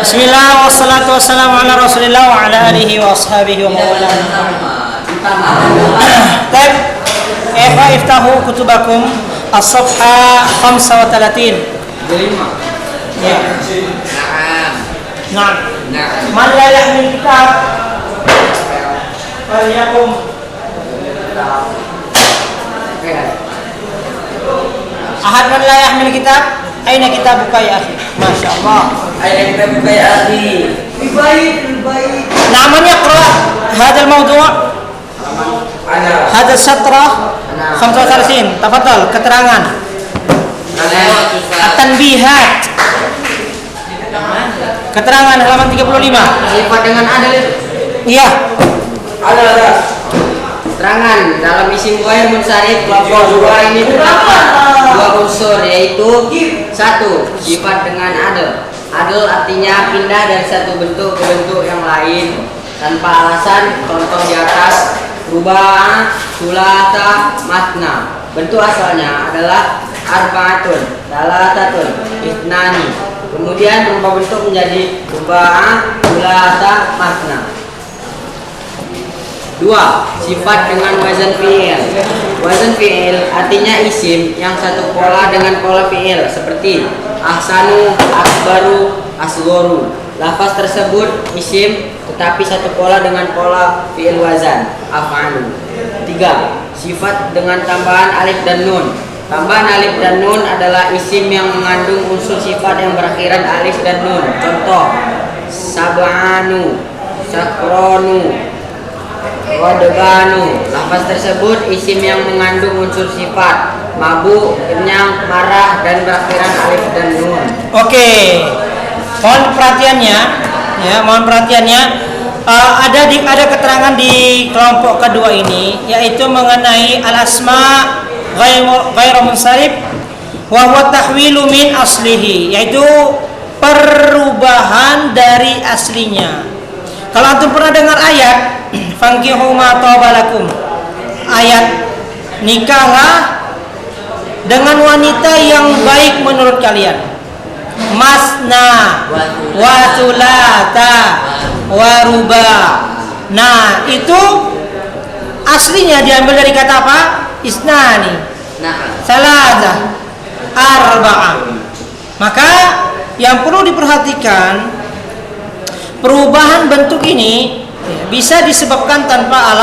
Bismillah wassalatu wassalamu ala Rasulillah wa ala alihi wa ashabihi wa mawala. Baik, iftahu kutubakum as-safha 35. Ya. Nah. Man la yahmil kitab falyakum. Ahad man la yahmil kitab, aina kitabuka ya akhi? Masya Allah. Aina kitabuka ya akhi? Baik. Na'am, yaqra hadha al-mawdu'. Hadha as-satra 35. Tafadhal, keterangan. At-tanbihat. Keterangan halaman 35. Sifat dengan adil itu? Iya. Ada. Keterangan dalam isim ghair munsharif kelompok dua ini terdapat dua unsur, yaitu satu, sifat dengan adil. Adil artinya pindah dari satu bentuk ke bentuk yang lain tanpa alasan. Contoh di atas: rubah, sulata, matna. Bentuk asalnya adalah arba'atun, dalatatun, itnani. Kemudian berubah bentuk menjadi rubah, sulata, matna. Dua, sifat dengan wazan fi'il. Wazan fi'il artinya isim yang satu pola dengan pola fi'il, seperti ahsanu, akbaru, asghoru. Lafaz tersebut isim tetapi satu pola dengan pola fi'il wazan, af'alu. Tiga, sifat dengan tambahan alif dan nun. Tambahan alif dan nun adalah isim yang mengandung unsur sifat yang berakhiran alif dan nun. Contoh: sab'anu, sakronu, wadeganu. Lafaz tersebut isim yang mengandung unsur sifat mabuk, kenyang, marah, dan berakhiran alif dan nun. Oke. Mohon perhatiannya, ya, ada keterangan di kelompok kedua ini, yaitu mengenai al-asma ghairu munsharif wa huwa tahwilu min aslihi, yaitu perubahan dari aslinya. Kalau antum pernah dengar ayat fankihu ma tawbalakum, ayat nikahlah dengan wanita yang baik menurut kalian, masna wa thulatha wa ruba. Nah, itu aslinya diambil dari kata apa? Isnani, salatha, arba'ah. Maka yang perlu diperhatikan, perubahan bentuk ini bisa disebabkan tanpa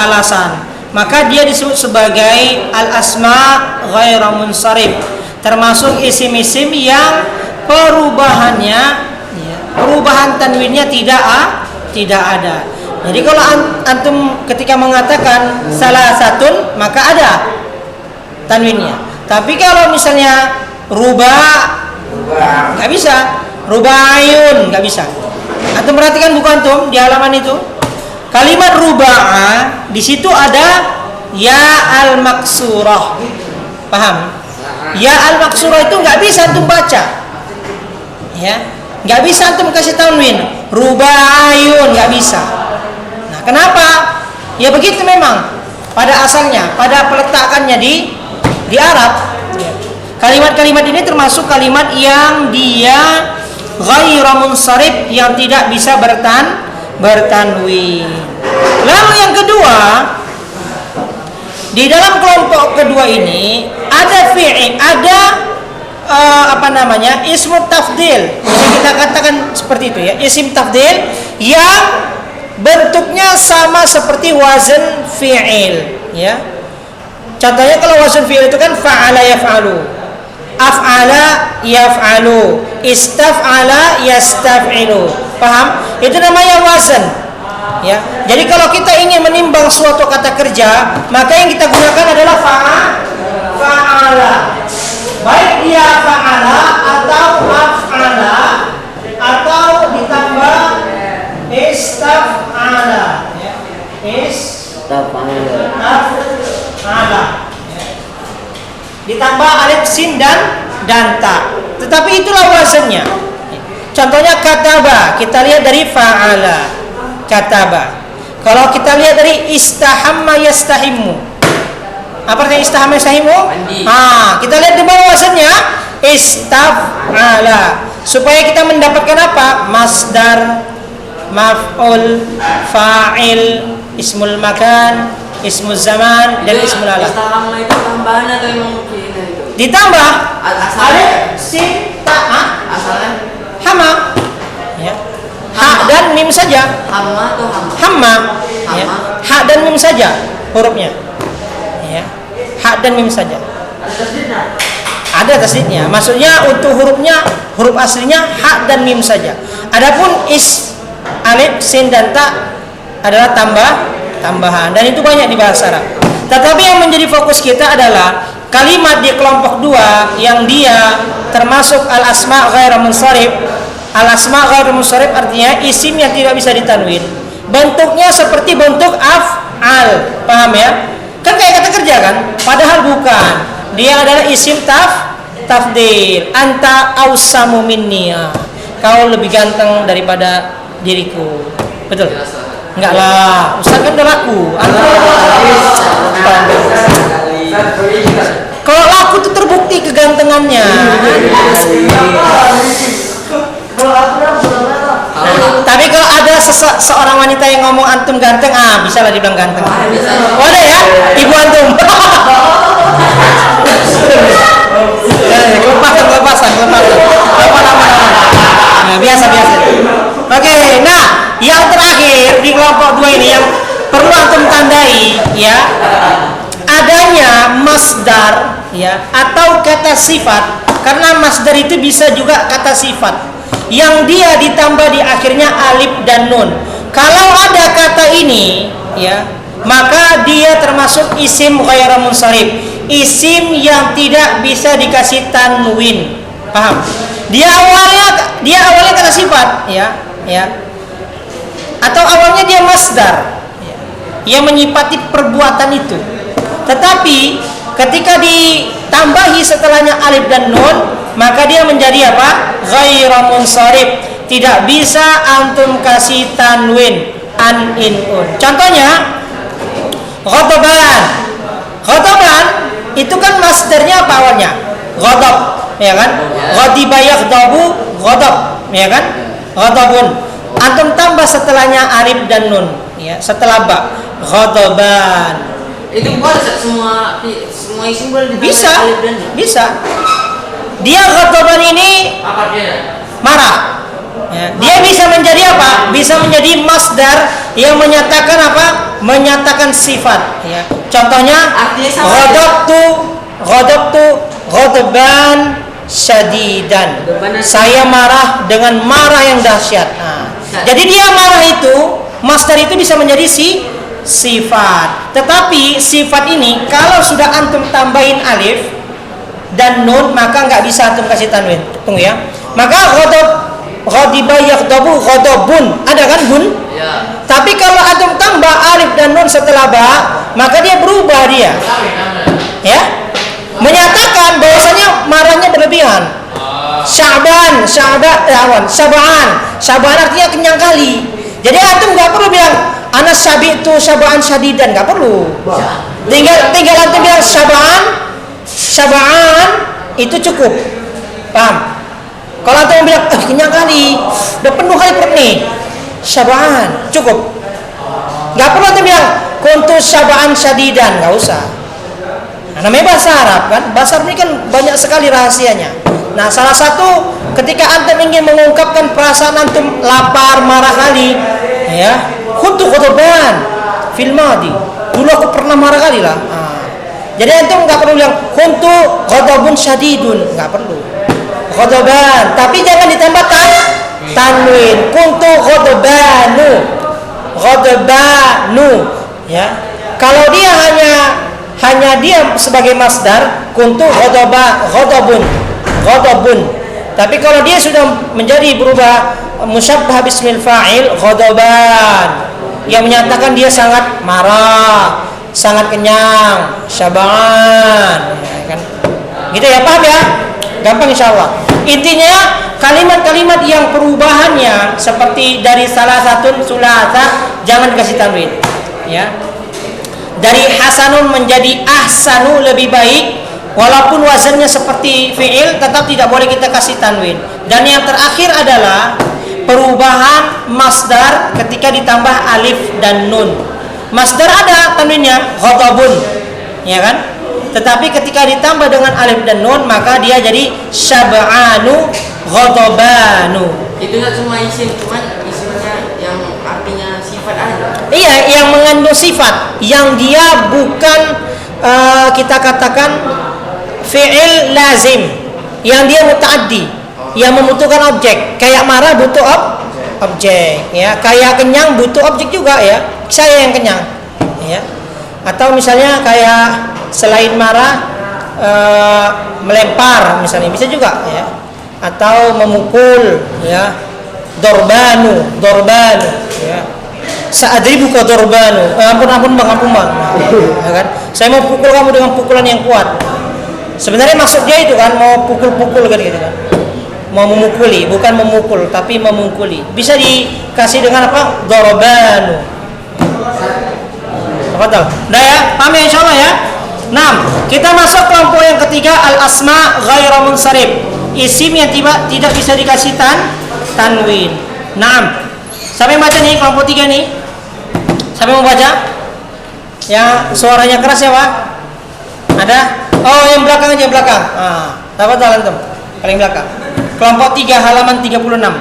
alasan. Maka dia disebut sebagai al-asma ghairu munsharif, termasuk isim-isim yang perubahan tanwinnya tidak ada. Jadi kalau antum ketika mengatakan salah satun, maka ada tanwinnya. Tapi kalau misalnya rubah nggak bisa, rubayun nggak bisa. Antum perhatikan buku antum di halaman itu, kalimat rubaa di situ ada ya al maksurah. Paham? Ya al maksurah itu nggak bisa antum baca, ya, nggak bisa antum kasih tanwin rubayun, nggak bisa. Nah, kenapa? Ya begitu memang pada asalnya, pada peletakannya di Arab. Kalimat-kalimat ini termasuk kalimat yang dia ghairu munsharif, yang tidak bisa bertanwin. Lalu yang kedua, di dalam kelompok kedua ini ada fi'il, ada ismu tafdil. Bisa kita katakan seperti itu, ya, isim tafdil yang bentuknya sama seperti wazan fi'il, ya. Contohnya kalau wazan fi'il itu kan fa'ala yaf'alu, af'ala yaf'alu, istaf'ala yastaf'ilu. Paham? Itu namanya wazan, ya. Jadi kalau kita ingin menimbang suatu kata kerja, maka yang kita gunakan adalah fa'ala. Baik dia fa'ala atau af'ala atau ditambah istaf'ala, ya. Istaf'ala. Ditambah alif, sin dan ta. Tetapi itulah wazannya. Contohnya kataba, kita lihat dari fa'ala, kataba. Kalau kita lihat dari istahamma yastahimu, apa artinya istahamma yastahimu? Kita lihat di bawah wazannya istaf'ala. supaya kita mendapatkan apa? Masdar, maf'ul, fa'il, ismul makan, ismul zaman, dan ismul alam. Hamma itu tambahan atau emang begini itu? Ditambah Asalnya? alif, sin, ta, Asalnya? hama, ya. Ha dan mim saja. Hamma atau hamma? Hamma, ya. Hamma. Ha dan mim saja hurufnya, ya. Ha dan mim saja. Ada tasdidnya. Maksudnya untuk hurufnya, huruf aslinya ha dan mim saja. Adapun alif, sin dan ta adalah tambahan, dan itu banyak di bahasa Arab. Tetapi yang menjadi fokus kita adalah kalimat di kelompok 2 yang dia termasuk al-asma ghairu munsharif. Al-asma ghairu munsharif artinya isim yang tidak bisa ditanwin. Bentuknya seperti bentuk af'al. Paham ya? Kan kayak kata kerja kan? Padahal bukan. Dia adalah isim tafdil. Anta ausamu minni. Kau lebih ganteng daripada diriku. Betul? Enggak lah. Ustaz kan udah laku. Kalau laku itu terbukti kegantengannya. Tapi kalau ada seorang wanita yang ngomong antum ganteng, bisa lah dibilang ganteng. Boleh ya, ibu antum. Kelepasan. Nah, biasa. Oke, nah yang terakhir di kelompok 2 ini yang perlu antum tandai, ya, adanya masdar, ya, atau kata sifat. Karena masdar itu bisa juga kata sifat yang dia ditambah di akhirnya alif dan nun. Kalau ada kata ini, ya, maka dia termasuk isim ghairu munsharif, isim yang tidak bisa dikasih tanwin. Paham? Dia awalnya kata sifat, ya. Atau awalnya dia masdar, ya, yang menyifati perbuatan itu. Tetapi ketika ditambahi setelahnya alif dan nun, maka dia menjadi apa? Ghairu munsharif. Tidak bisa antum kasih tanwin, an, in, un. Contohnya ghadaban itu kan masdarnya apa awalnya? Ghadab, ya kan? Ghadiba yaghdabu, ghadab, ya kan? Ghadabun. Antum tambah setelahnya alif dan nun, ya, setelah ba. Ghadaban. Itu boleh semua isim boleh ditambah alif dan nun? Bisa. Dia ghadaban ini Apa dia? marah. Ya, dia bisa menjadi apa? Bisa menjadi masdar yang menyatakan apa? Menyatakan sifat. Ya. Contohnya, ghadabtu ghadaban syadidan. Saya marah dengan marah yang dahsyat. Nah, jadi dia marah itu, masdar itu bisa menjadi sifat. Tetapi sifat ini kalau sudah antum tambahin alif dan nun, maka nggak bisa antum kasih tanwin. Tunggu ya. Maka ghadiba yaghdabu ghadabun, ada kan bun? Ya. Tapi kalau antum tambah alif dan nun setelah ba, maka dia berubah dia. Ya. Menyatakan bahwasanya marahnya berlebihan. Sya'ban artinya kenyang kali. Jadi antum nggak perlu bilang ana syabitu syaba'an syadidan, nggak perlu. Tinggal antum bilang syaba'an itu cukup. Paham? Kalau antum bilang kenyang kali, udah penuh kali perut nih, syaba'an cukup. Nggak perlu antum bilang kuntu syaba'an syadidan, nggak usah. Nah, namanya bahasa Arab kan, bahasa Arab ini kan banyak sekali rahasianya. Nah, salah satu ketika antum ingin mengungkapkan perasaan antum lapar, marah kali, ya, kuntu ghadaban fil madi. Dulu aku pernah marah kali lah. Jadi antum nggak perlu bilang kuntu ghadabun syadidun, nggak perlu. Ghadaban, tapi jangan ditambah tanwin. Kuntu ghadabanu, ya. Kalau dia hanya dia sebagai masdar, kuntu ghadabun. Tapi kalau dia sudah menjadi berubah musyabbah bismil fa'il, ghadaban, yang menyatakan dia sangat marah, sangat kenyang, syaba'an, ya kan? Gitu ya, paham ya? Gampang insyaallah. Intinya kalimat-kalimat yang perubahannya seperti dari salah satu sulasa jangan dikasih tanwin, ya. Dari hasanun menjadi ahsanu lebih baik Walaupun wazannya seperti fi'il, tetap tidak boleh kita kasih tanwin. Dan yang terakhir adalah perubahan masdar ketika ditambah alif dan nun. Masdar ada tanwinnya, ghadabun, ya kan? Tetapi ketika ditambah dengan alif dan nun, maka dia jadi syab'anu, ghadabanu. Itu nggak cuma isim, cuman isimnya yang artinya sifat ada. Iya, yang mengandung sifat, yang dia bukan kita katakan fi'il lazim, yang dia mutaaddi, yang membutuhkan objek. Kayak marah butuh objek, ya. Kayak kenyang butuh objek juga, ya. Saya yang kenyang, ya. Atau misalnya kayak selain marah melempar, misalnya bisa juga, ya. Atau memukul, ya. Dorbanu, ya. Sa'adribu ka dorbanu. Ampun bang, ya kan? Saya mau pukul kamu dengan pukulan yang kuat. Sebenarnya maksudnya itu kan mau pukul-pukul kan gitu kan. Mau memukuli, bukan memukul tapi memukuli. Bisa dikasih dengan apa? Dorbanu. Apa tahu? Udah ya, paham ya insyaallah ya. 6. Kita masuk kelompok yang ketiga, al-asma ghairu munsharif. Isim yang tidak bisa dikasih tanwin. 6. Siapa yang baca nih kelompok 3 nih? Siapa yang mau baca? Yang suaranya keras ya Pak? Ada? Oh yang belakang aja belakang. Dapat jalan tuh, paling belakang. Kelompok 3 halaman 36.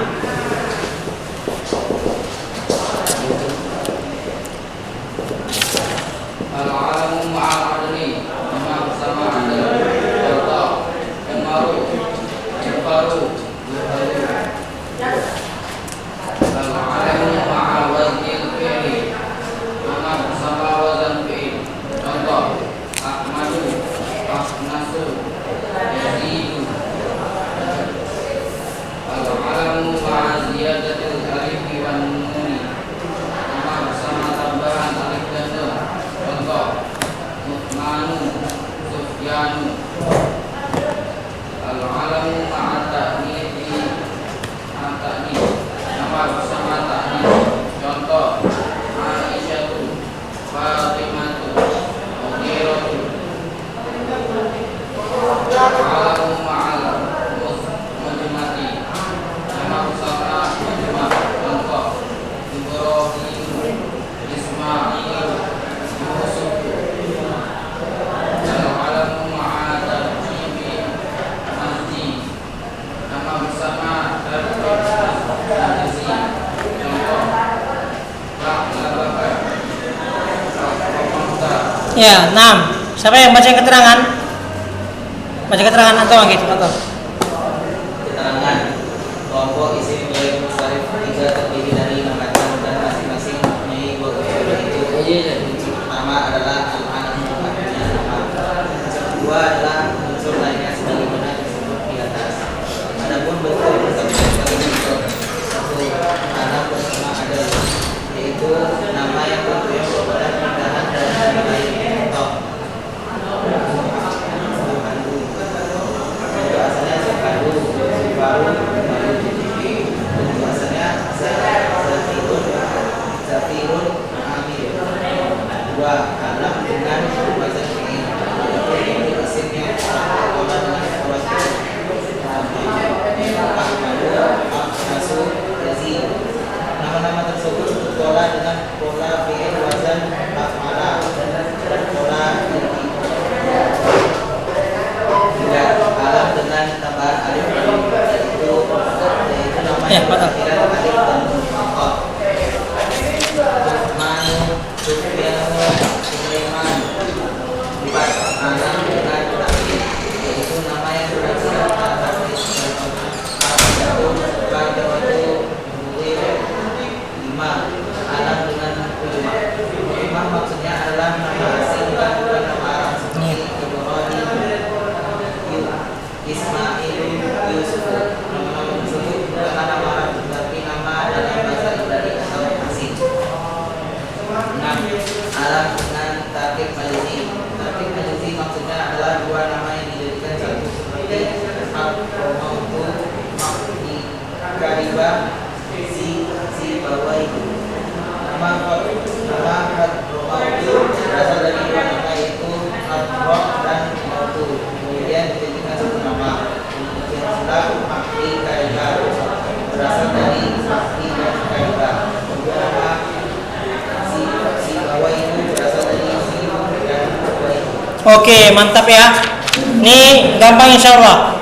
Ya, 6. Siapa yang baca keterangan? Baca keterangan atau gitu atau? Keterangan kelompok isim ghairu munsharif 3 terdiri dari nama dan masing-masing mempunyai 2 unsur, yaitu pertama adalah al-alam, artinya nama. Kedua adalah unsur lainnya sebagaimana disebut di atas. Adapun bentuk tersebut bagi bentuk 1 alam bersama ada, yaitu nama yang bentuknya merupakan pindahan dari nama lain. Nama-nama tersebut berpola dengan pola fi'il wazan af'ala dan pola juga alam dengan tambahan alif yaitu nama yang berakhiran alif dan nun. Contoh: Manu, Sufyanu, Sulaiman. 4. Alam dengan taklid, yaitu nama yang berakhiran alif dan nun. 5. Alam dengan rumah maksudnya adalah nama asing dan bukan nama Arab seperti Ibrahim, Ismail, Yusuf. Nama-nama tersebut bukanlah nama Arab tetapi nama dalam bahasa Ibrani atau asing. 6. Alam dengan tarkib majzi. Tarkib majzi maksudnya adalah 2 nama yang dijadikan satu seperti Al-Mautu, Mahdi, Karibah, si bawah itu. Nama Hadroh itu berasal dari 2 nama, yaitu Hadroh dan Mautu. dari si Kaiba. Nama si Bawa itu berasal dari si dan Bawa itu. Oke, mantap ya. Ini gampang insya Allah.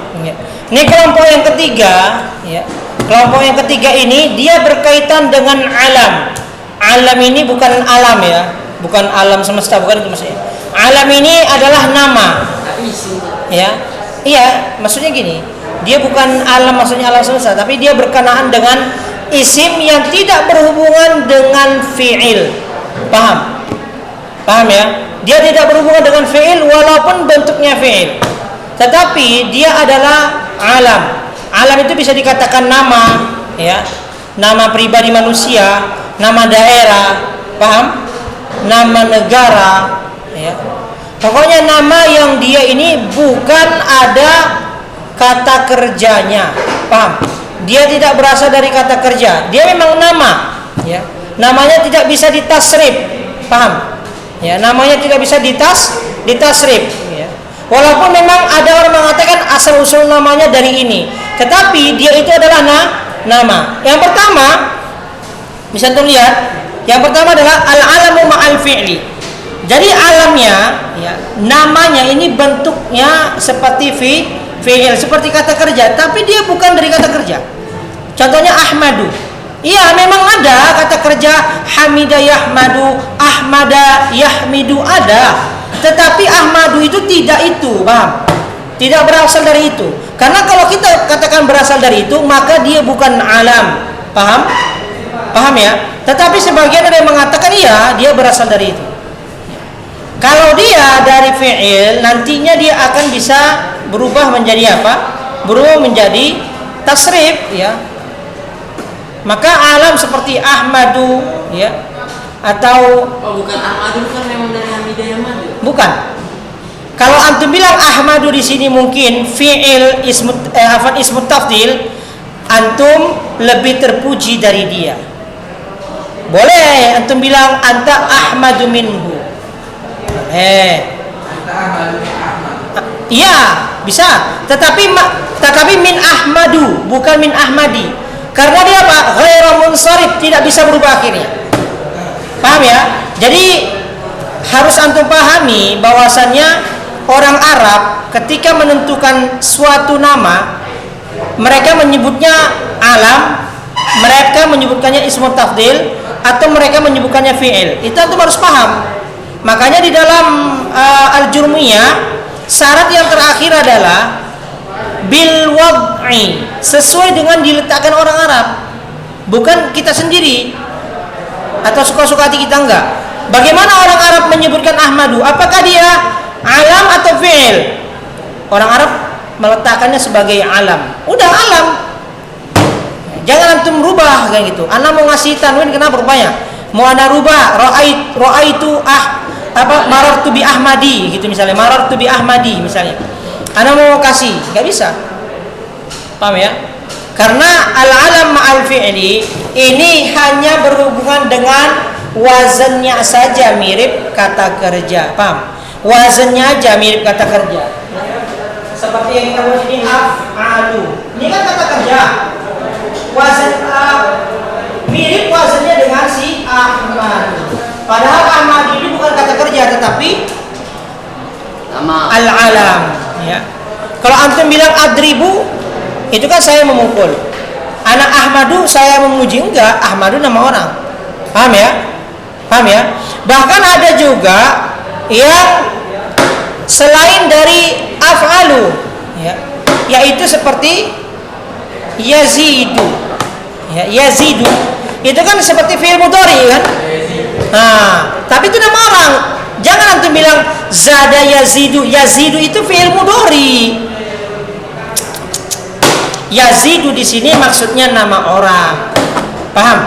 Ini kelompok yang ketiga, ya. Kelompok yang ketiga ini dia berkaitan dengan alam. Alam ini bukan alam ya, bukan alam semesta, bukan itu maksudnya. Alam ini adalah nama. Tapi isim. Ya, iya, maksudnya gini. Dia bukan alam maksudnya alam semesta, tapi dia berkenaan dengan isim yang tidak berhubungan dengan fi'il. Paham? Paham ya? Dia tidak berhubungan dengan fi'il walaupun bentuknya fi'il. Tetapi dia adalah alam. Alam itu bisa dikatakan nama, ya. Nama pribadi manusia, nama daerah, paham? Nama negara, ya. Pokoknya nama yang dia ini bukan ada kata kerjanya, paham? Dia tidak berasal dari kata kerja. Dia memang nama, ya. Namanya tidak bisa ditasrif, paham? Ya, namanya tidak bisa ditasrif, ya. Walaupun memang ada orang mengatakan asal usul namanya dari ini, tetapi dia itu adalah nama. Yang pertama, bisa antum lihat. Yang pertama adalah al-alamu ma'al fi'li. Jadi alamnya, ya, namanya ini bentuknya seperti fi'il, seperti kata kerja, tapi dia bukan dari kata kerja. Contohnya Ahmadu. Iya, memang ada kata kerja Hamida Yahmadu, Ahmada Yahmidu ada. Tetapi Ahmadu itu tidak itu, paham? Tidak berasal dari itu. Karena kalau kita katakan berasal dari itu, maka dia bukan alam. Paham? Paham ya? Tetapi sebagian ada yang mengatakan iya, dia berasal dari itu. Kalau dia dari fi'il, nantinya dia akan bisa berubah menjadi apa? Berubah menjadi tasrif, ya. Maka alam seperti Ahmadu, ya, atau bukan Ahmadu kan memang dari Hamidah Yahmadu. Bukan. Kalau antum bilang Ahmadu di sini mungkin fi'il ismut tafdil, antum lebih terpuji dari dia. Boleh antum bilang anta Ahmadu minhu. Anta Ahmadu min Ahmad. Iya, bisa. Tetapi min Ahmadu, bukan min Ahmadi. Karena dia apa? Ghairu munsharif, tidak bisa berubah akhirnya. Paham ya? Jadi harus antum pahami bahwasannya orang Arab ketika menentukan suatu nama, mereka menyebutnya alam, mereka menyebutkannya ismut tafdil, atau mereka menyebutkannya fi'il. Itu antum harus paham. Makanya di dalam Al-Jurmiyah syarat yang terakhir adalah bil wad'i, sesuai dengan diletakkan orang Arab, bukan kita sendiri atau suka-suka hati kita, enggak. Bagaimana orang Arab menyebutkan Ahmadu? Apakah dia alam atau fi'il? Orang Arab meletakkannya sebagai alam. Udah alam. Jangan antum rubah kayak gitu. Ana mau ngasih tanwin kenapa rupanya? Mau ana rubah ra'aitu marartu bi Ahmadi gitu misalnya. Marartu bi Ahmadi misalnya. Ana mau kasih, enggak bisa. Paham ya? Karena al-alam ma'al fi'li ini hanya berhubungan dengan wazannya saja mirip kata kerja. Paham? Wazannya aja mirip kata kerja. Seperti yang kita buat ini af'alu. Ini kan kata kerja. Wazan mirip wazannya dengan si Ahmad. Padahal Ahmad ini bukan kata kerja tetapi Nama al-alam, ya. Kalau antum bilang adribu, itu kan saya memukul. Anak Ahmadu saya memuji, enggak, Ahmadu nama orang. Paham ya? Paham ya? Bahkan ada juga yang selain dari af'alu, ya, yaitu seperti yazidu. Ya, yazidu. Itu kan seperti fi'il mudhari kan? Nah, tapi itu nama orang. Jangan antum bilang zada yazidu. Yazidu itu fi'il mudhari. Yazidu di sini maksudnya nama orang. Paham?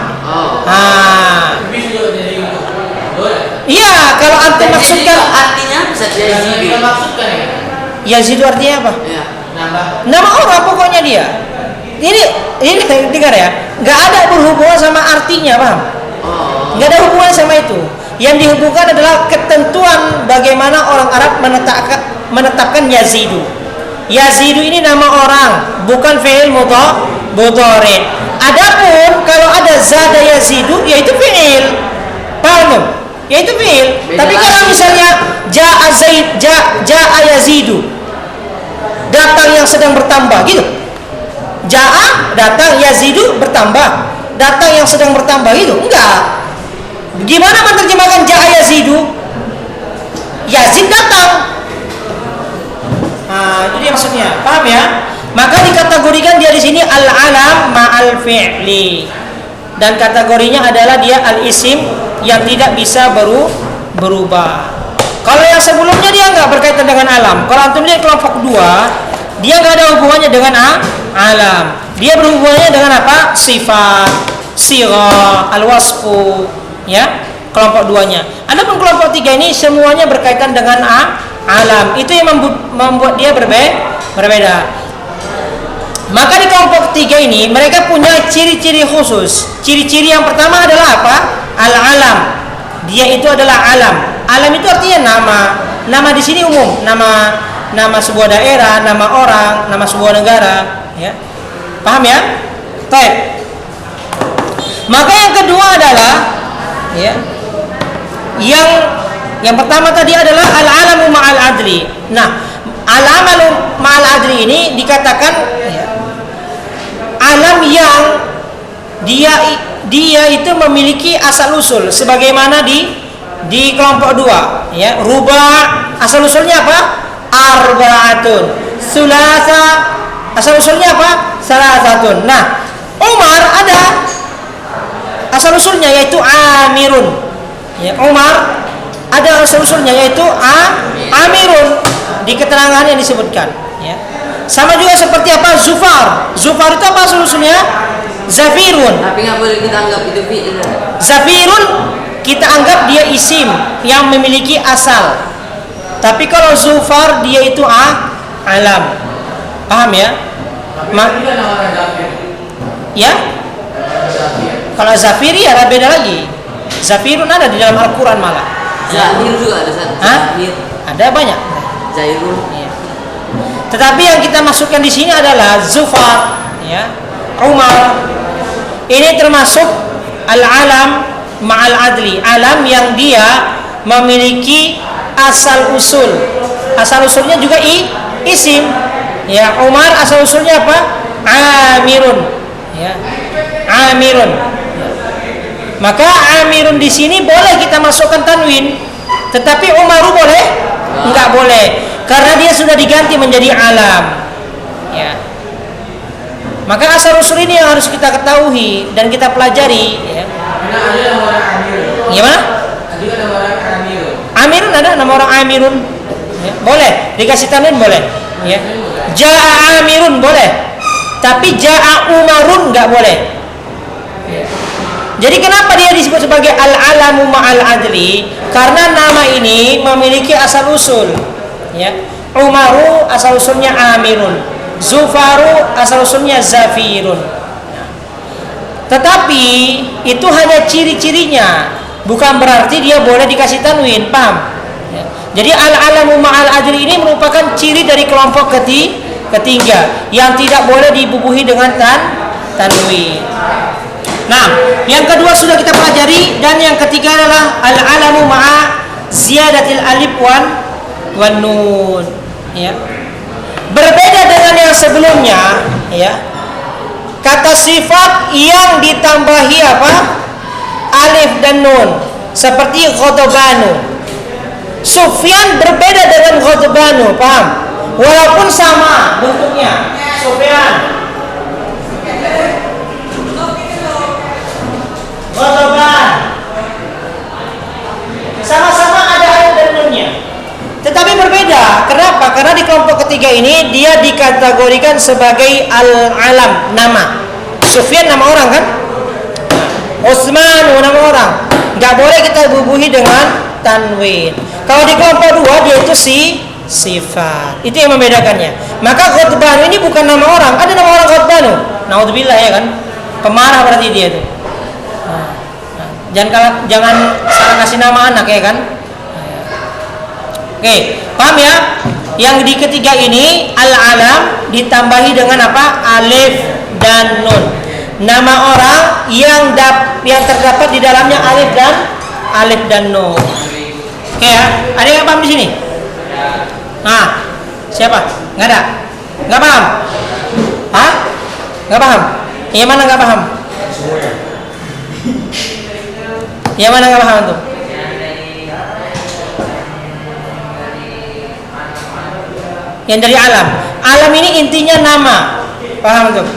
Iya, kalau antum maksudkan artinya bisa Yazidu. Yazidu artinya apa? Ya. Nama orang pokoknya dia. Ini dengar ya. Nggak ada berhubungan sama artinya, paham? Nggak ada hubungan sama itu. Yang dihubungkan adalah ketentuan bagaimana orang Arab menetapkan yazidu. Yazidu ini nama orang, bukan fi'il mudhari. Adapun kalau ada zada yazidu yaitu fi'il. Paham? Yaitu fi'il. Tapi kalau misalnya ja'a zaid, ja'a yazidu, datang yang sedang bertambah gitu. Ja'a datang, yazidu bertambah, datang yang sedang bertambah gitu. Enggak. Gimana menerjemahkan ja'a yazidu? Yazid datang. Nah, itu dia maksudnya. Paham ya? Maka dikategorikan dia di sini al-alam ma'al fi'li. Dan kategorinya adalah dia al-isim yang tidak bisa berubah. Kalau yang sebelumnya dia enggak berkaitan dengan alam. Kalau antum lihat kelompok 2, dia enggak ada hubungannya dengan alam. Dia berhubungannya dengan apa? Sifat, sirah, al-wasfu, ya. Kelompok 2-nya. Adapun kelompok 3 ini semuanya berkaitan dengan alam. Itu yang membuat dia berbeda. Maka di kelompok 3 ini mereka punya ciri-ciri khusus. Ciri-ciri yang pertama adalah apa? Al-alam. Dia itu adalah alam. Alam itu artinya nama. Nama di sini umum. Nama sebuah daerah, nama orang, nama sebuah negara. Ya. Paham ya? Baik. Maka yang kedua adalah, ya, yang pertama tadi adalah al-alamu ma'al adli. Nah, al-amalu ma'al adli ini dikatakan, ya, alam yang dia itu memiliki asal usul sebagaimana di kelompok 2, ya. Ruba asal usulnya apa? Arba'atun. Sulasa asal usulnya apa? Salasatun. Nah, Umar ada asal usulnya yaitu amirun. Ya, Umar ada asal usulnya yaitu amirun di keterangan yang disebutkan, ya. Sama juga seperti apa? Zufar. Zufar itu apa asal usulnya? Zafirun. Tapi nggak boleh kita anggap itu fi'il. Zafirun kita anggap dia isim yang memiliki asal. Tapi kalau Zufar dia itu alam. Paham ya? Ya? Kalau Zafir ya ada beda lagi. Zafirun ada di dalam Al-Quran malah. Zahir juga ada satu. Zahir. Ada banyak. Zahirun. Ya. Tetapi yang kita masukkan di sini adalah Zufar, ya, Umar. Ini termasuk al-alam ma'al adli, alam yang dia memiliki asal usul. Asal usulnya juga isim. Ya, Umar asal usulnya apa? Amirun. Ya. Amirun. Maka amirun di sini boleh kita masukkan tanwin, tetapi Umaru boleh? Enggak boleh, karena dia sudah diganti menjadi alam. Ya. Maka asal usul ini yang harus kita ketahui dan kita pelajari. Ya. Gimana? Amirun ada nama orang amirun. Ya. Boleh dikasih tanwin boleh. Ya. Ja'a amirun boleh, tapi ja'a Umarun enggak boleh. Ya. Jadi kenapa dia disebut sebagai al-alamu ma'al adli? Karena nama ini memiliki asal usul. Ya. Umaru asal usulnya amirun, Zufaru asal usulnya zafirun. Tetapi itu hanya ciri-cirinya, bukan berarti dia boleh dikasih tanwin, paham? Ya. Jadi al-alamu ma'al adli ini merupakan ciri dari kelompok ketiga yang tidak boleh dibubuhi dengan tanwin. Nah, yang kedua sudah kita pelajari, dan yang ketiga adalah al-alamu ma'a ziyadatil alif wan nun. Ya. Berbeda dengan yang sebelumnya, ya. Kata sifat yang ditambahi apa? Alif dan nun. Seperti ghadabanu. Sufyan berbeda dengan ghadabanu, paham? Walaupun sama bentuknya. Sufyan ghadaban, sama-sama ada alif dan nunnya, tetapi berbeda. Kenapa? Karena di kelompok ketiga ini dia dikategorikan sebagai al-alam, nama. Sufyan nama orang kan? Utsman nama orang. Nggak boleh kita bubuhi dengan tanwin. Kalau di kelompok 2 dia itu sifat. Itu yang membedakannya. Maka ghadban ini bukan nama orang. Ada nama orang ghadbanu. Naudzubillah, ya kan? Pemarah berarti dia itu. Jangan salah kasih nama anak, ya kan? Oke, paham ya? Yang di ketiga ini al-alam ditambahi dengan apa? Alif dan nun. nama orang yang terdapat di dalamnya alif dan nun. Oke ya, ada yang paham di sini? Nah, siapa? Nggak ada? Nggak paham? Hah? Nggak paham? Yang mana nggak paham? Yang mana nggak paham tuh? Yang dari alam. Alam ini intinya nama. Paham tuh?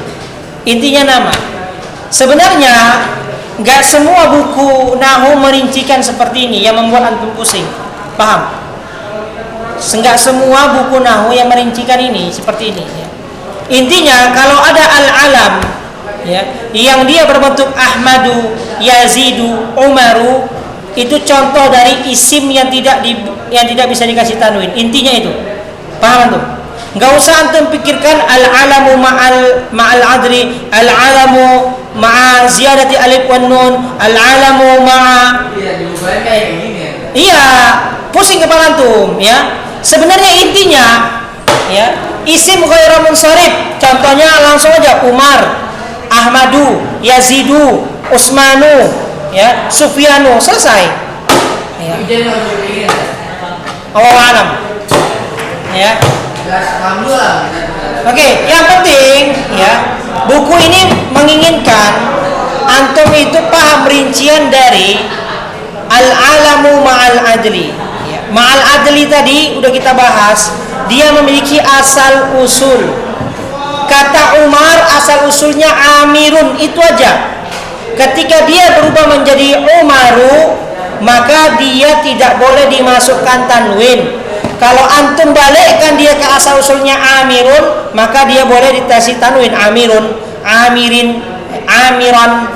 Intinya nama. Sebenarnya nggak semua buku Nahwu merincikan seperti ini yang membuat antum pusing. Paham? Nggak semua buku Nahwu yang merincikan ini seperti ini. Ya. Intinya kalau ada al-alam, ya, yang dia berbentuk Ahmadu, Yazidu, Umaru, itu contoh dari isim yang tidak bisa dikasih tanwin. Intinya itu. Paham tuh? Nggak usah antum pikirkan al-alamu ma'al adri, al-alamu ma'a ziyadati alif wan nun, al-alamu ma'a. Iya, pusing kepala antum, ya. Sebenarnya intinya, ya, isim ghairu munsharif. Contohnya langsung aja Umar, Ahmadu, Yazidu, Usmanu, ya, Sufyanu, selesai. Ya. Allahu a'lam. Ya. Oke, yang penting ya, buku ini menginginkan antum itu paham rincian dari al-alamu ma'al adli. Ya. Ma'al adli tadi udah kita bahas, dia memiliki asal usul. Kata Umar asal usulnya Amirun, itu aja. Ketika dia berubah menjadi Umaru, maka dia tidak boleh dimasukkan tanwin. Kalau antum balikkan dia ke asal usulnya Amirun, maka dia boleh dikasih tanwin Amirun, Amirin, Amiran.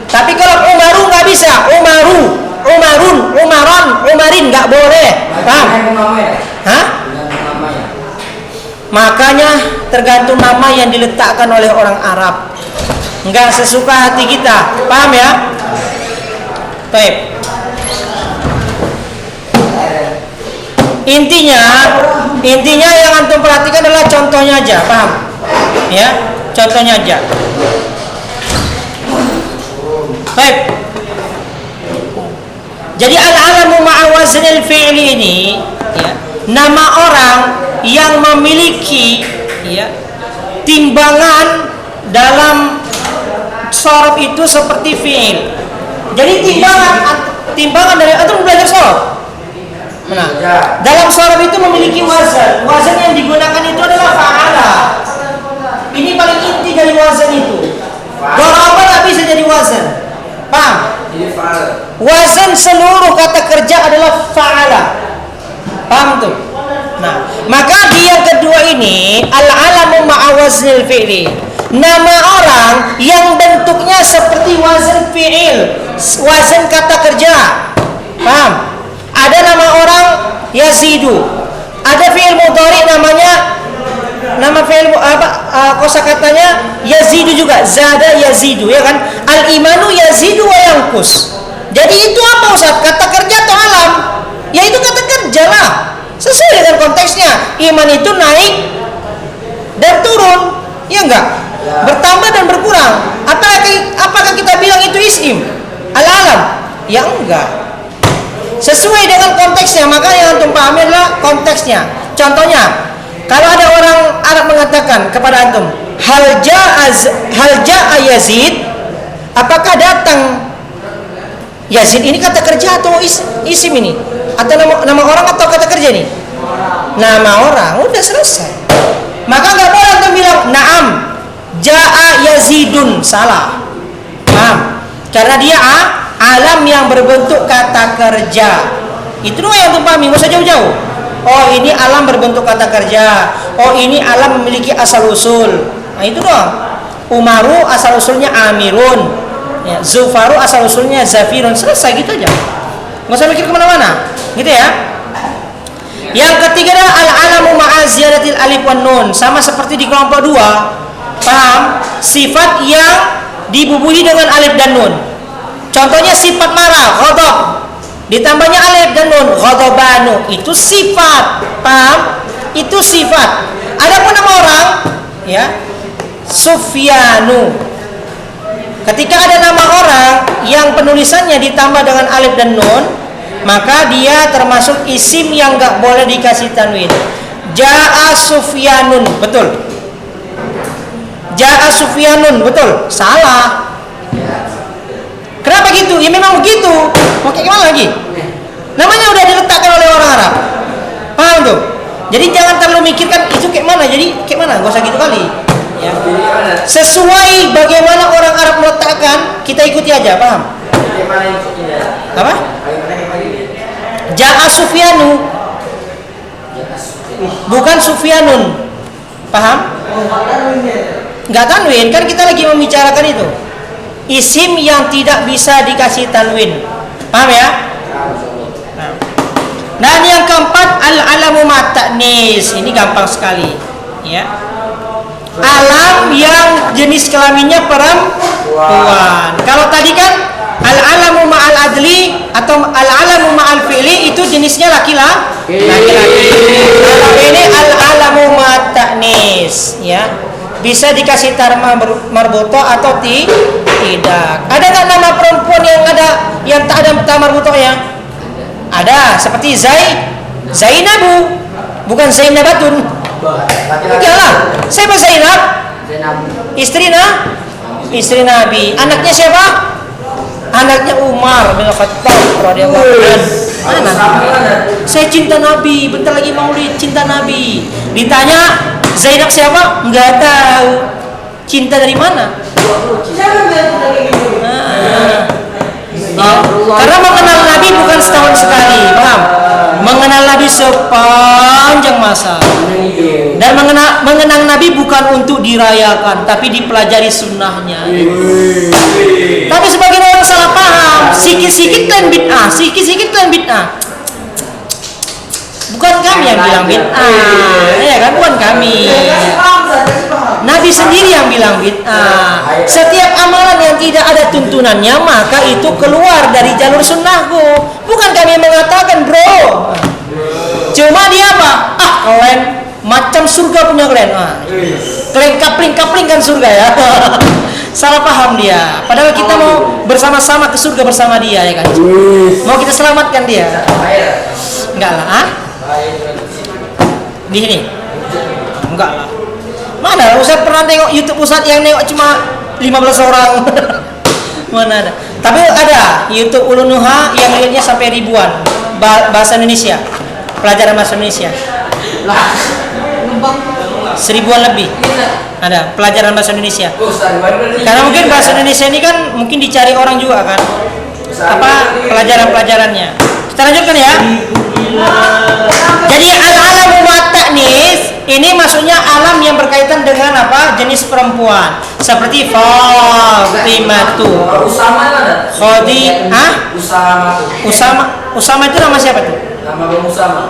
Tapi kalau Umaru nggak bisa, Umaru, Umarun, Umaran, Umarin nggak boleh. Paham? Hah? Makanya tergantung nama yang diletakkan oleh orang Arab. Nggak sesuka hati kita. Paham ya? Baik. Intinya yang antum perhatikan adalah contohnya aja, paham? Ya, contohnya aja. Baik. Jadi al-alamu ma'a waznil fi'li ini, ya, nama orang yang memiliki, ya, timbangan dalam shorof itu seperti fi'il. Jadi timbangan dari antum belajar shorof. Nah, dalam shorof itu memiliki wazan. Wazan yang digunakan itu adalah fa'ala. Ini paling inti dari wazan itu. Daraba nggak bisa jadi wazan. Paham? Wazan seluruh kata kerja adalah fa'ala. Paham tuh? Nah, maka di yang kedua ini al-alamu ma'a waznil fi'li. Nama orang yang bentuknya seperti wazan fi'il, wazan kata kerja. Paham? Ada nama orang Yazidu, ada fi'il mudhari nama fi'il kosakatanya Yazidu juga, zada Yazidu, ya kan? Al-imanu Yazidu wa yanqus. Jadi itu apa Ustaz? Kata kerja atau alam? Ya itu kata kerja lah. Sesuai dengan konteksnya. Iman itu naik dan turun, ya enggak? Bertambah dan berkurang. Apakah kita bilang itu isim? Al-alam? Ya enggak. Sesuai dengan konteksnya, maka yang antum pahami adalah konteksnya. Contohnya, kalau ada orang Arab mengatakan kepada antum, hal ja'a Yazid, apakah datang Yazid? Ini kata kerja atau isim ini? Atau nama orang atau kata kerja ini? Nama orang, udah selesai. Maka nggak boleh antum bilang na'am ja'a Yazidun, salah. Paham? Karena dia alam yang berbentuk kata kerja. Itu doang yang antum pahami, nggak usah jauh-jauh. Oh ini alam berbentuk kata kerja. Oh ini alam memiliki asal usul. Nah itu doang. Umaru asal usulnya Amirun, ya, Zufaru asal usulnya Zafirun. Selesai gitu aja. Nggak usah mikir kemana-mana. Gitu ya. Yang ketiga adalah al-alamu ma'a ziyadatil alif wan nun. Sama seperti di kelompok 2. Paham? Sifat yang dibubuhi dengan alif dan nun. Contohnya sifat marah, ghadab, ditambahnya alif dan nun, ghadabanu, itu sifat. Paham? Itu sifat. Adapun nama orang, ya, Sufyanu, Ketika ada nama orang yang penulisannya ditambah dengan alif dan nun, maka dia termasuk isim yang nggak boleh dikasih tanwin. Ja'a Sufyanun, betul. Ja'a Sufyanun, betul. Salah. Kenapa gitu? Ya memang begitu. Mau kayak gimana lagi? Namanya udah diletakkan oleh orang Arab. Paham tuh? Jadi jangan terlalu mikirkan itu kayak mana. Jadi kayak mana? Gak usah gitu kali. Ya. Sesuai bagaimana orang Arab meletakkan, kita ikuti aja, paham? Apa? Ja'a Sufyanu, bukan Sufyanun, paham? Nggak tanwin, kan kita lagi membicarakan itu. Isim yang tidak bisa dikasih tanwin, paham ya? Dan yang keempat al-alamu ma'tanis, ini gampang sekali, ya. Alam yang jenis kelaminnya perempuan. Kalau tadi kan al-alamu ma'al adli atau al-alamu ma'al fi'li itu jenisnya laki-laki. Kalau ini al-alamu ma'tanis, ya. Bisa dikasih tar marbuto atau tidak. Ada nggak nama perempuan yang tak ada tar marbutonya? Ada, seperti Zainabu, bukan Zainabatun. Enggak lah. Siapa Zainab? Istri Nabi. Anaknya siapa? Anaknya Umar bin Khattab radhiyallahu anhu. Mana? Saya cinta Nabi, bentar lagi Maulid, cinta Nabi. Ditanya Zainab siapa? Enggak tahu. Cinta dari mana? Karena mengenal Nabi bukan setahun sekali, paham? Mengenal Nabi sepanjang masa. Dan mengenang Nabi bukan untuk dirayakan, tapi dipelajari sunnahnya. Tapi sebagian orang salah paham, sikit-sikit kalian bid'ah, sikit-sikit kalian bid'ah. Bukan kami yang bilang bid'ah, ya kan? Bukan kami. Nabi sendiri yang bilang bid'ah. Setiap amalan yang tidak ada tuntunannya maka itu keluar dari jalur sunnahku. Bukan kami yang mengatakan, bro. Cuma dia apa? Kalian macam surga punya kalian. Kalian kapling kan surga ya. Salah paham dia. Padahal kita mau bersama-sama ke surga bersama dia, ya kan? Mau kita selamatkan dia. Enggak lah, Di sini? Enggak lah. Mana? Ustaz pernah tengok YouTube Ustaz yang nengok cuma 15 orang. Mana ada? Tapi ada YouTube Ulunuha yang lihatnya sampai ribuan. Bahasa Indonesia. Pelajaran bahasa Indonesia. 1000-an lebih. Ada pelajaran bahasa Indonesia. Karena mungkin bahasa Indonesia ini kan mungkin dicari orang juga kan. Apa pelajaran-pelajarannya. Kita lanjutkan ya. Jadi al-alamu ma'tanis ini maksudnya alam yang berkaitan dengan apa? Jenis perempuan. Seperti Fatimatu. Usama itu nama siapa tuh? Nama Usama.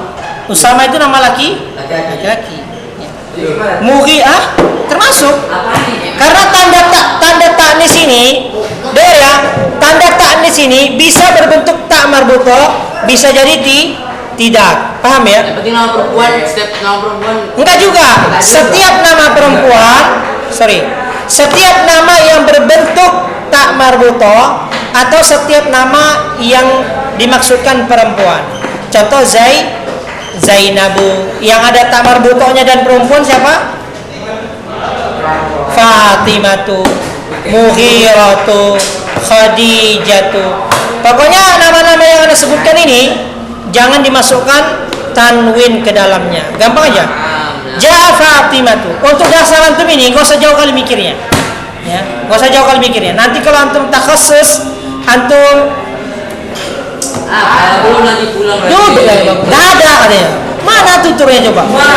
Usama itu nama laki-laki. Mughi'ah termasuk. Karena tanda ta'nis ini, ya, tanda ta'nis ini bisa berbentuk tak marbuto, bisa jadi tidak. Paham ya? Yang penting nama perempuan, setiap nama perempuan. Enggak juga. Setiap nama perempuan, setiap nama yang berbentuk tak marbuto atau setiap nama yang dimaksudkan perempuan. Contoh Zainabu, yang ada tak marbutonya dan perempuan siapa? Fatimatu, Mughiratu, Khadijatu. Pokoknya nama-nama yang Anda sebutkan ini jangan dimasukkan tanwin ke dalamnya. Gampang aja. Ja'a Fatimatu. Untuk dasar antum ini enggak usah jauh kali mikirnya. Ya, enggak usah jauh kali mikirnya. Nanti kalau antum takhassus, antum belum nanti pulang. Enggak ada katanya. Mana tuturnya coba? Enggak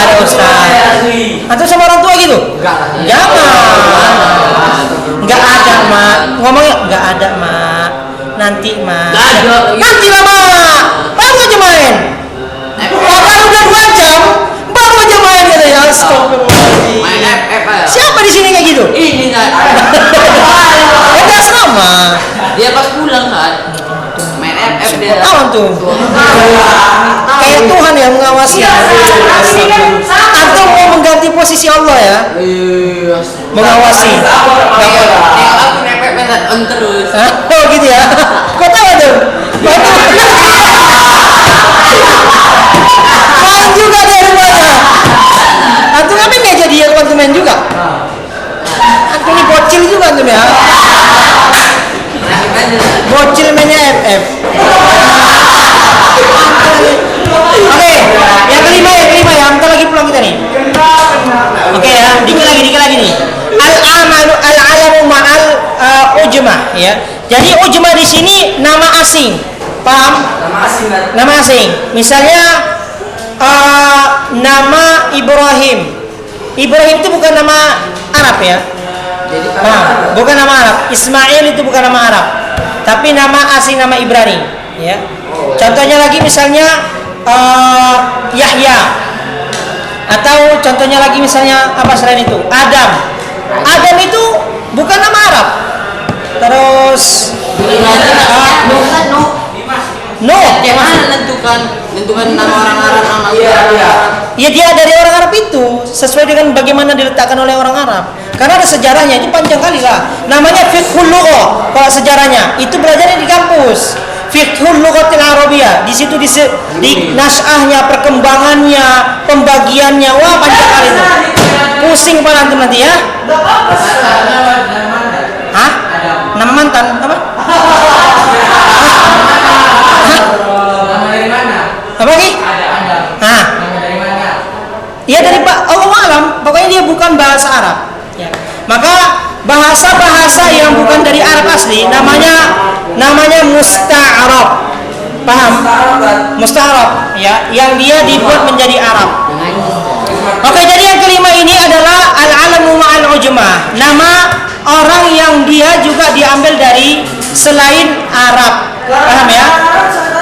ada Ustaz. Antum sama orang tua gitu? Jangan. Enggak ada, Mak. Ngomongnya enggak ada, Mak. Nanti, Mak. Nanti lah, Mak. Baru aja main. Baru udah 2 jam, baru aja main katanya. Astagfirullahaladzim. Main FF. Siapa di sini kayak gitu? Ini kan. Enggak sama. Dia pas pulang kan. Main FF Kawan tuh. Kayak Tuhan yang mengawasi. Antum mau mengganti posisi Allah ya? Mengawasi. Aku nepek pengen on terus. Hah? Oh gitu ya? Kau tahu tuh? Main juga dia rumahnya. Antum ngapain nggak jadi ya konsumen juga? Antum ini bocil juga antum ya? Bocil mainnya FF. Oke, yang kelima ya. Bentar lagi pulang kita nih. Oke ya, dikit lagi nih. Al-alamu ma'al ujmah ya. Jadi ujmah di sini nama asing. Paham? Nama asing. Misalnya nama Ibrahim. Ibrahim itu bukan nama Arab ya. Nah, bukan nama Arab. Ismail itu bukan nama Arab. Tapi nama asing, nama Ibrani ya. Contohnya lagi misalnya Yahya. Atau contohnya lagi misalnya apa selain itu? Adam. Adam itu bukan nama Arab. Terus No. Jangan menentukan nama orang Arab, nama Ya dia dari orang Arab itu sesuai dengan bagaimana diletakkan oleh orang Arab. Karena ada sejarahnya, itu panjang kali lah. Namanya fiqhul lughah. Kalau sejarahnya itu belajarnya di kampus. Fiqhul lughatil arabiyyah. Di situ di nasyahnya, perkembangannya, pembagiannya. Wah, panjang kali itu. Pusing kepala antum nanti ya. Hah? Nama mantan apa? Apa lagi? Nah, iya dari Pak Allah alam. Pokoknya dia bukan bahasa Arab. Ya. Maka bahasa-bahasa yang bukan dari Arab asli namanya musta'arab. Paham? Musta'arab. Ya, yang dia dibuat menjadi Arab. Oke, jadi yang kelima ini adalah al-alamu ma'al ujmah. Nama orang yang dia juga diambil dari selain Arab. Paham ya?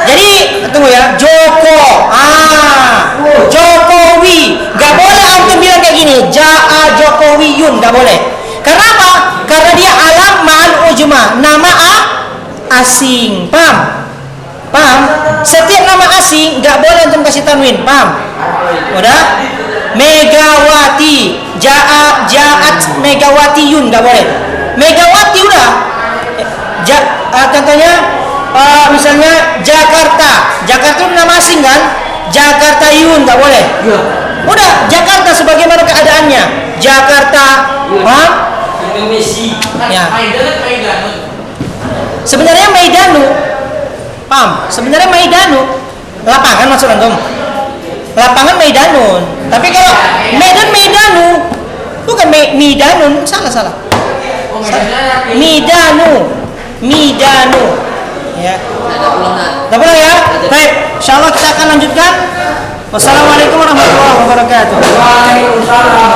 Jadi tunggu ya, Jokowi, gak boleh antum bilang kayak gini, Ja'a Jokowiyun, gak boleh. Karena apa? Karena dia alam ma'al ujmah, nama asing, paham? Setiap nama asing gak boleh antum kasih tanwin, paham? Udah? Megawati, Ja'at Megawatiyun, gak boleh. Megawati udah. Contohnya misalnya Jakarta itu nama asing kan? Jakarta Yun nggak boleh. Udah Jakarta sebagaimana keadaannya. Jakarta, paham? Ya. Sebenarnya Maidanu, paham? Sebenarnya Maidanu lapangan maksud antum. Lapangan Maidanun. Tapi kalau Meidanu bukan Midanun, salah. Midanu. Ya. Udah pulang ya? Baik, insyaallah kita akan lanjutkan. Wassalamualaikum warahmatullahi wabarakatuh. Waalaikumsalam.